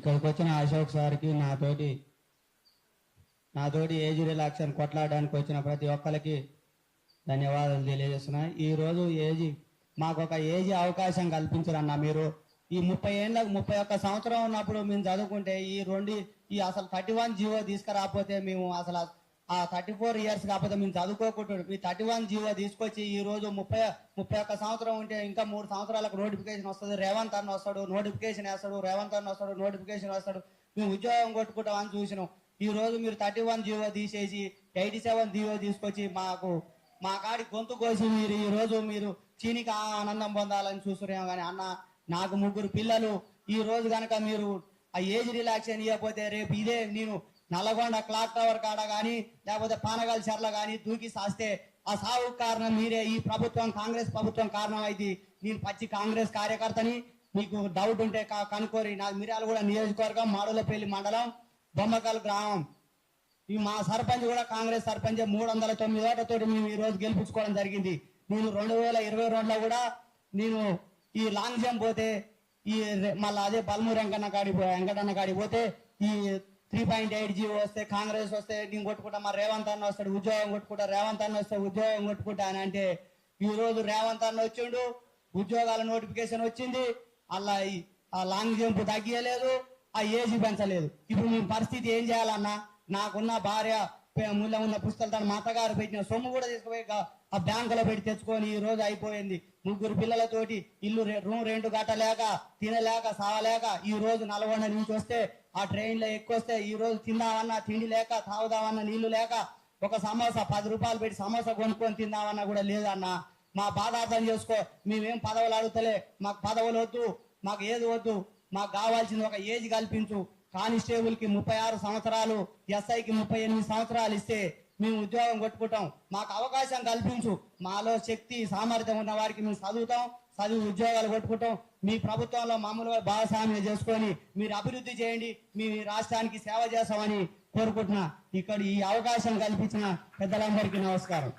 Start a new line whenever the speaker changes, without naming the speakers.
ఇక్కడికి వచ్చిన అశోక్ సార్కి నాతోటి ఏజ్ రిలాక్షన్ కొట్లాడడానికి వచ్చిన ప్రతి ఒక్కరికి ధన్యవాదాలు తెలియజేస్తున్నా. ఈరోజు మాకు ఒక ఏజ్ అవకాశం కల్పించారన్న. మీరు ఈ 30 ఏళ్ళకు 31 సంవత్సరం ఉన్నప్పుడు మేము చదువుకుంటే ఈ అసలు 31 జీవో తీసుకురాకపోతే మేము అసలు ఆ 34 ఇయర్స్ కాకపోతే మేము చదువుకోకుండా ఈ 31 జీవో తీసుకొచ్చి ఈ రోజు 31 సంవత్సరం ఉంటే ఇంకా 3 సంవత్సరాలకు నోటిఫికేషన్ వస్తుంది. రేవంత్ అన్న వస్తాడు, నోటిఫికేషన్ వేస్తాడు, రేవంత్ అన్న వస్తాడు, నోటిఫికేషన్ వస్తాడు, మేము ఉద్యోగం కొట్టుకుంటామని చూసినాం. ఈ రోజు మీరు 31 జీవో తీసేసి 87 జీవో తీసుకొచ్చి మా కాడి గొంతు కోసి మీరు ఈ రోజు మీరు చీనికి ఆనందం పొందాలని చూస్తున్నాం. కానీ అన్న, నాకు 3 పిల్లలు. ఈ రోజు కనుక మీరు ఆ ఏజ్ రిలాక్సేషన్ ఇవ్వకపోతే రేపు ఇదే నేను నల్లగొండ క్లాక్ టవర్ కాడ కానీ లేకపోతే పానగల్ చెర్ల కానీ దూకి సాస్తే ఆ సావుకు కారణం మీరే. ఈ ప్రభుత్వం, కాంగ్రెస్ ప్రభుత్వం కారణం అయితే నేను పచ్చి కాంగ్రెస్ కార్యకర్తని. మీకు డౌట్ ఉంటే కనుకోరి. నాకు మిర్యాలగూడ నియోజకవర్గం, మాడులపల్లి మండలం, బొమ్మకల్ గ్రామం. మా సర్పంచ్ కూడా కాంగ్రెస్ సర్పంచ్. 309 ఓట్లతోటి మేము ఈ రోజు గెలిపించుకోవడం జరిగింది. నేను 2022లో కూడా నేను ఈ లాంగ్ జంప్ పోతే మళ్ళీ అదే బల్మూరు వెంకటన్న కాడికి పోతే ఈ 3.8 జీవో వస్తే కాంగ్రెస్ వస్తే నేను కొట్టుకుంటా, మరి రేవంత్ అన్న వస్తాడు ఉద్యోగం కొట్టుకుంటా, రేవంత్ అన్న వస్తే ఉద్యోగం కొట్టుకుంటా అని అంటే ఈ రోజు రేవంత్ అన్న వచ్చిండు, ఉద్యోగాల నోటిఫికేషన్ వచ్చింది. అలా ఆ లాంగ్ జంప్ తగ్గియలేదు, ఆ ఏజ్ పెంచలేదు. ఇప్పుడు మీ పరిస్థితి ఏం చేయాలన్నా? నాకున్న భార్య మూల ఉన్న పుస్తకాలు తన మాతగారు పెట్టిన సొమ్ము కూడా తీసుకుపోయి ఆ బ్యాంకులో పెట్టి తెచ్చుకొని ఈ రోజు అయిపోయింది. 3 పిల్లలతోటి ఇల్లు రూమ్ రెంట్ కట్టలేక, తినలేక, సావలేక ఈ రోజు నల్గొండ నుంచి వస్తే ఆ ట్రైన్ లో ఎక్కువస్తే ఈ రోజు తిందామన్నా తిండి లేక, తాగుదామన్నా నీళ్లు లేక, ఒక సమోసా 10 రూపాయలు పెట్టి సమోసా కొనుక్కొని తిందామన్నా కూడా లేదన్నా. మా బాధ అర్థం చేసుకో. మేమేం పదవులు అడుగుతలే, మాకు పదవులు వద్దు, మాకు ఏది వద్దు, మాకు కావాల్సింది ఒక ఏజ్ కల్పించు. కానిస్టేబుల్ కి 36 సంవత్సరాలు, ఎస్ఐకి 38 సంవత్సరాలు ఇస్తే మేము ఉద్యోగం కొట్టుకుంటాం. మాకు అవకాశం కల్పించు. మాలో శక్తి సామర్థ్యం ఉన్న వారికి మేము చదివి ఉద్యోగాలు కొట్టుకుంటాం. మీ ప్రభుత్వంలో మామూలుగా భాగస్వామ్యం చేసుకొని మీరు అభివృద్ధి చేయండి, మీ రాష్ట్రానికి సేవ చేస్తామని కోరుకుంటున్నా. ఇక్కడ ఈ అవకాశం కల్పించిన పెద్దలందరికీ నమస్కారం.